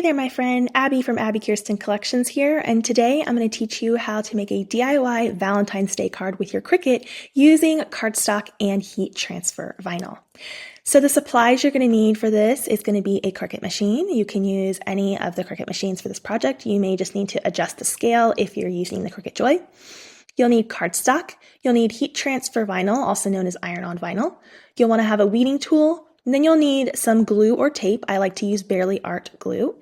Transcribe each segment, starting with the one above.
Hey there, my friend. Abby from Abbi Kirsten Collections here, and today I'm going to teach you how to make a DIY Valentine's Day card with your Cricut using cardstock and heat transfer vinyl. So the supplies you're going to need for this is going to be a Cricut machine. You can use any of the Cricut machines for this project. You may just need to adjust the scale if you're using the Cricut Joy. You'll need cardstock. You'll need heat transfer vinyl, also known as iron-on vinyl. You'll want to have a weeding tool. And then you'll need some glue or tape. I like to use Barely Art glue.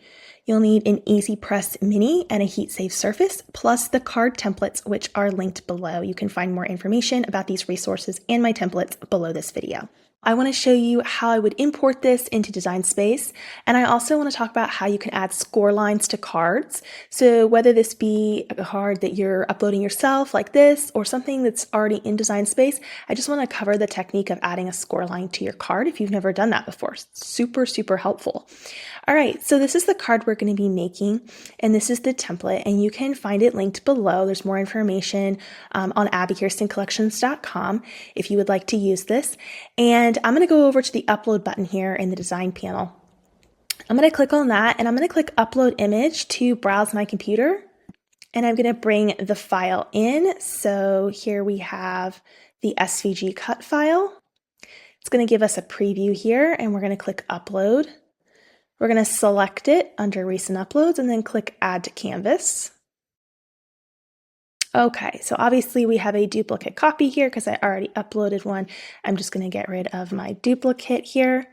You'll need an Easy Press Mini and a heat safe surface, plus the card templates, which are linked below. You can find more information about these resources and my templates below this video. I want to show you how I would import this into Design Space, and I also want to talk about how you can add score lines to cards. So whether this be a card that you're uploading yourself like this or something that's already in Design Space, I just want to cover the technique of adding a score line to your card if you've never done that before. Super, super helpful. All right, so this is the card we're going to be making, and this is the template, and you can find it linked below. There's more information on abbikirstencollections.com if you would like to use this. And I'm going to go over to the upload button here in the design panel. I'm going to click on that, and I'm going to click upload image to browse my computer, and I'm going to bring the file in. So here we have the SVG cut file. It's going to give us a preview here, and we're going to click upload. We're going to select it under recent uploads and then click add to canvas. Okay, so obviously we have a duplicate copy here because I already uploaded one. I'm just going to get rid of my duplicate here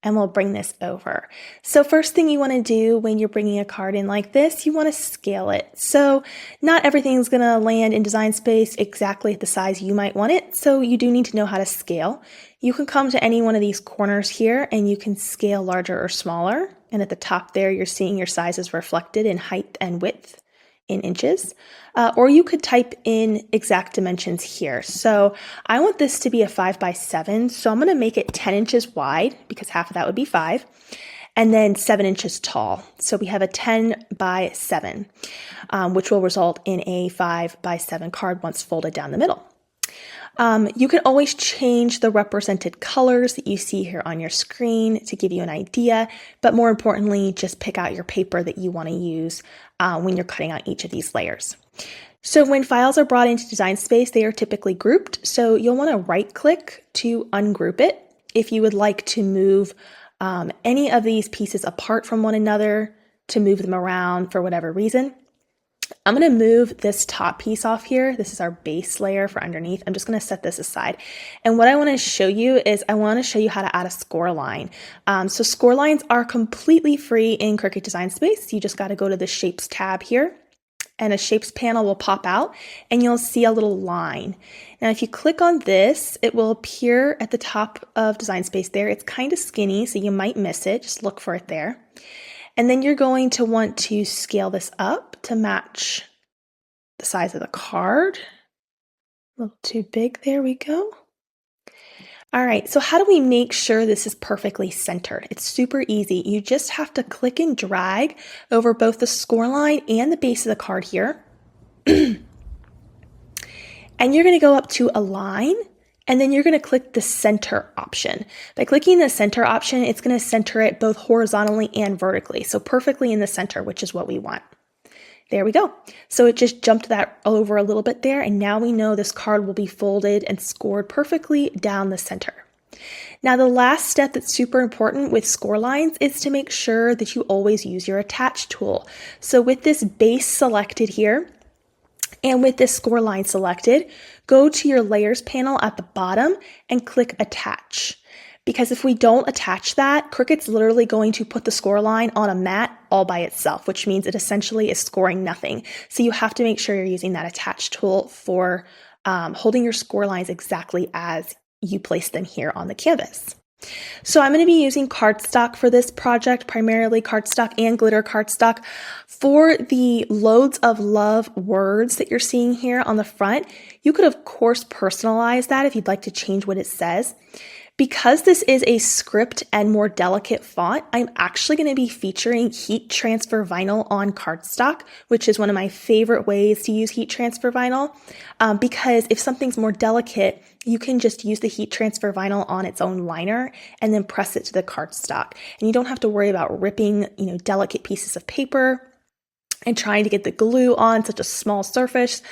and we'll bring this over. So first thing you want to do when you're bringing a card in like this, you want to scale it. So not everything's going to land in Design Space exactly at the size you might want it, so you do need to know how to scale. You can come to any one of these corners here and you can scale larger or smaller. And at the top there, you're seeing your sizes reflected in height and width in inches. Or you could type in exact dimensions here. So I want this to be a 5x7. So I'm going to make it 10 inches wide because half of that would be 5. And then 7 inches tall. So we have a 10x7, which will result in a 5x7 card once folded down the middle. You can always change the represented colors that you see here on your screen to give you an idea, but more importantly, just pick out your paper that you want to use when you're cutting out each of these layers. So when files are brought into Design Space, they are typically grouped. So you'll want to right click to ungroup it. If you would like to move any of these pieces apart from one another, to move them around for whatever reason. I'm going to move this top piece off here. This is our base layer for underneath. I'm just going to set this aside. And what I want to show you is I want to show you how to add a score line. So score lines are completely free in Cricut Design Space. You just got to go to the Shapes tab here, and a Shapes panel will pop out, and you'll see a little line. Now, if you click on this, it will appear at the top of Design Space there. It's kind of skinny, so you might miss it. Just look for it there. And then you're going to want to scale this up to match the size of the card. A little too big, there we go. All right, so how do we make sure this is perfectly centered? It's super easy. You just have to click and drag over both the score line and the base of the card here. And you're gonna go up to Align, and then you're going to click the center option. By clicking the center option, it's going to center it both horizontally and vertically. So perfectly in the center, which is what we want. There we go. So it just jumped that over a little bit there. And now we know this card will be folded and scored perfectly down the center. Now, the last step that's super important with score lines is to make sure that you always use your attach tool. So with this base selected here, and with this score line selected, go to your layers panel at the bottom and click attach. Because if we don't attach that, Cricut's literally going to put the score line on a mat all by itself, which means it essentially is scoring nothing. So you have to make sure you're using that attach tool for holding your score lines exactly as you place them here on the canvas. So I'm going to be using cardstock for this project, primarily cardstock and glitter cardstock. For the loads of love words that you're seeing here on the front, you could of course personalize that if you'd like to change what it says. Because this is a script and more delicate font, I'm actually going to be featuring heat transfer vinyl on cardstock, which is one of my favorite ways to use heat transfer vinyl. Because if something's more delicate, you can just use the heat transfer vinyl on its own liner and then press it to the cardstock. And you don't have to worry about ripping, delicate pieces of paper and trying to get the glue on such a small surface.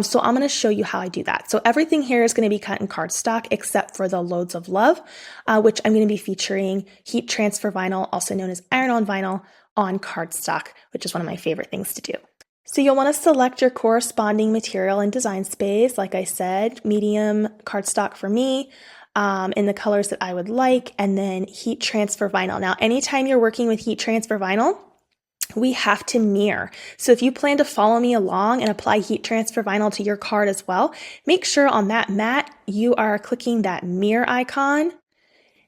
So I'm going to show you how I do that. So everything here is going to be cut in cardstock except for the Loads of Love, which I'm going to be featuring heat transfer vinyl, also known as iron-on vinyl, on cardstock, which is one of my favorite things to do. So you'll want to select your corresponding material and design space. Like I said, medium cardstock for me, in the colors that I would like, and then heat transfer vinyl. Now, anytime you're working with heat transfer vinyl, we have to mirror. So if you plan to follow me along and apply heat transfer vinyl to your card as well, make sure on that mat you are clicking that mirror icon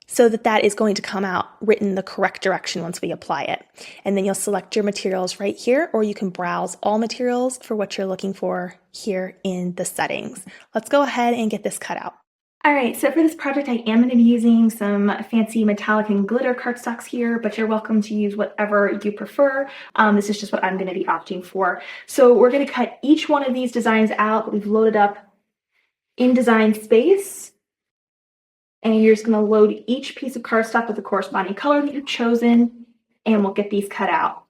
so that is going to come out written the correct direction once we apply it. And then you'll select your materials right here, or you can browse all materials for what you're looking for here in the settings. Let's go ahead and get this cut out. All right, so for this project, I am going to be using some fancy metallic and glitter cardstocks here, but you're welcome to use whatever you prefer. This is just what I'm going to be opting for. So we're going to cut each one of these designs out that we've loaded up in design space. And you're just going to load each piece of cardstock with the corresponding color that you've chosen, and we'll get these cut out.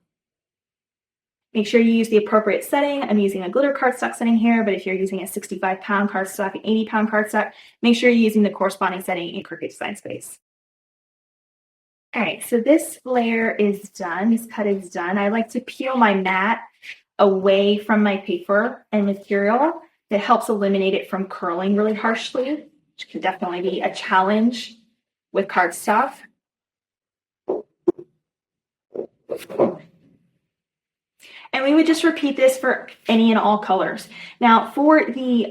Make sure you use the appropriate setting. I'm using a glitter cardstock setting here, but if you're using a 65-pound cardstock, an 80-pound cardstock, make sure you're using the corresponding setting in Cricut Design Space. All right, so this layer is done. This cut is done. I like to peel my mat away from my paper and material. That helps eliminate it from curling really harshly, which can definitely be a challenge with cardstock. And we would just repeat this for any and all colors. Now for the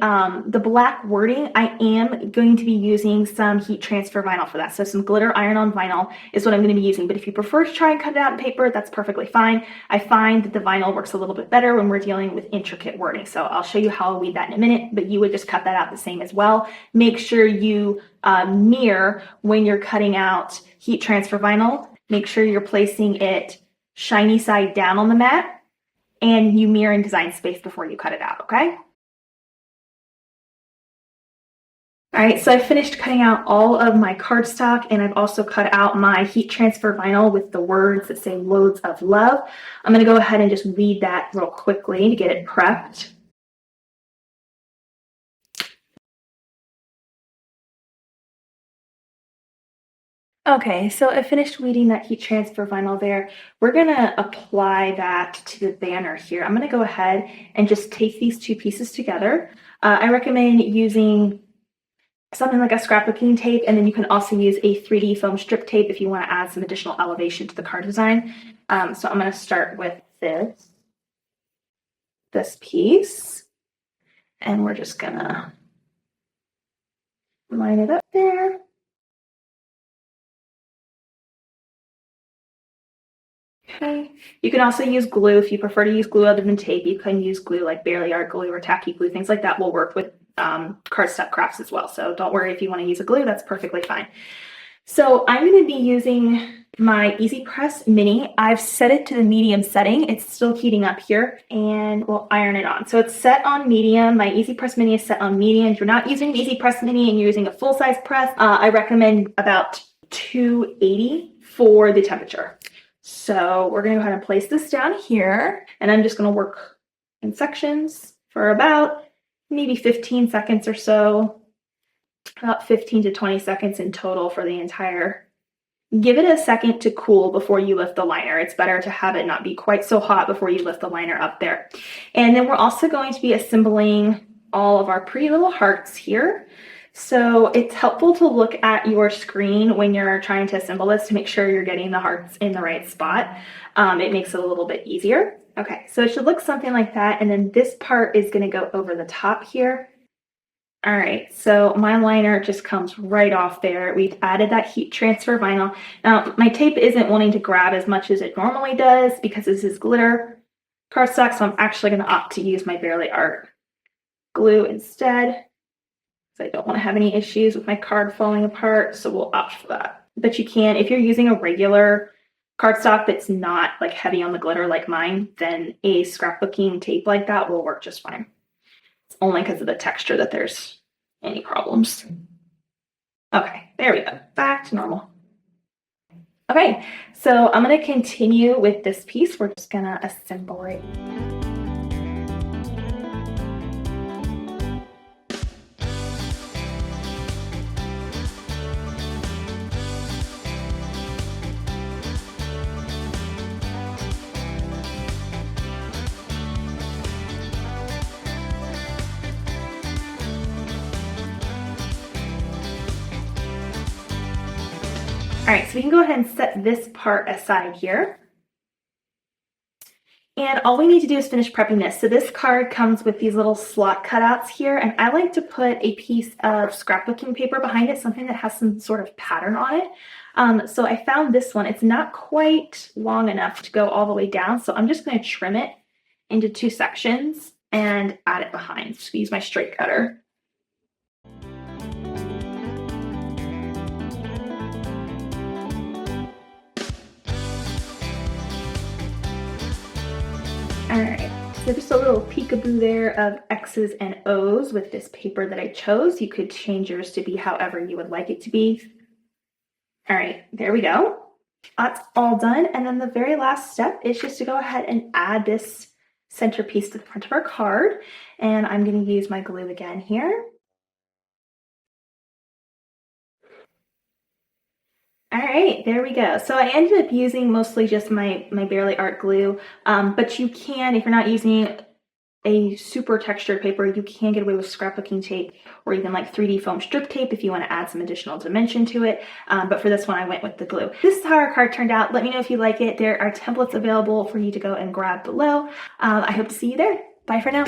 black wording, I am going to be using some heat transfer vinyl for that. So some glitter iron-on vinyl is what I'm going to be using. But if you prefer to try and cut it out in paper, that's perfectly fine. I find that the vinyl works a little bit better when we're dealing with intricate wording. So I'll show you how I'll weed that in a minute, but you would just cut that out the same as well. Make sure you mirror when you're cutting out heat transfer vinyl. Make sure you're placing it shiny side down on the mat, and you mirror in design space before you cut it out, okay? All right, so I finished cutting out all of my cardstock, and I've also cut out my heat transfer vinyl with the words that say Loads of Love. I'm gonna go ahead and just weed that real quickly to get it prepped. Okay, so I finished weeding that heat transfer vinyl there. We're gonna apply that to the banner here. I'm gonna go ahead and just tape these two pieces together. I recommend using something like a scrapbooking tape, and then you can also use a 3D foam strip tape if you wanna add some additional elevation to the card design. So I'm gonna start with this piece, and we're just gonna line it up there. Okay. You can also use glue if you prefer to use glue other than tape. You can use glue like Barely Art glue or tacky glue. Things like that will work with cardstock crafts as well. So don't worry if you want to use a glue, that's perfectly fine. So I'm going to be using my Easy Press Mini. I've set it to the medium setting. It's still heating up here, and we'll iron it on. So it's set on medium. My Easy Press Mini is set on medium. If you're not using Easy Press Mini and you're using a full-size press, I recommend about 280 for the temperature. So we're going to go ahead and place this down here, and I'm just going to work in sections for about maybe 15 seconds or so, about 15 to 20 seconds in total for the entire. Give it a second to cool before you lift the liner. It's better to have it not be quite so hot before you lift the liner up there. And then we're also going to be assembling all of our pretty little hearts here. So it's helpful to look at your screen when you're trying to assemble this to make sure you're getting the hearts in the right spot. It makes it a little bit easier. Okay, so it should look something like that. And then this part is going to go over the top here. All right, so my liner just comes right off there. We've added that heat transfer vinyl. Now, my tape isn't wanting to grab as much as it normally does because this is glitter cardstock, so I'm actually going to opt to use my Barely Art glue instead. I don't want to have any issues with my card falling apart, so we'll opt for that. But you can, if you're using a regular cardstock that's not like heavy on the glitter like mine, then a scrapbooking tape like that will work just fine. It's only because of the texture that there's any problems. Okay, there we go. Back to normal. Okay, so I'm going to continue with this piece. We're just going to assemble it. All right, so we can go ahead and set this part aside here. And all we need to do is finish prepping this. So this card comes with these little slot cutouts here, and I like to put a piece of scrapbooking paper behind it, something that has some sort of pattern on it. So I found this one. It's not quite long enough to go all the way down, so I'm just going to trim it into 2 sections and add it behind. Just use my straight cutter. All right, so just a little peekaboo there of X's and O's with this paper that I chose. You could change yours to be however you would like it to be. All right, there we go. That's all done. And then the very last step is just to go ahead and add this centerpiece to the front of our card. And I'm going to use my glue again here. All right, there we go. So I ended up using mostly just my Barely Art glue, but you can, if you're not using a super textured paper, you can get away with scrapbooking tape or even like 3D foam strip tape if you want to add some additional dimension to it. But for this one, I went with the glue. This is how our card turned out. Let me know if you like it. There are templates available for you to go and grab below. I hope to see you there. Bye for now.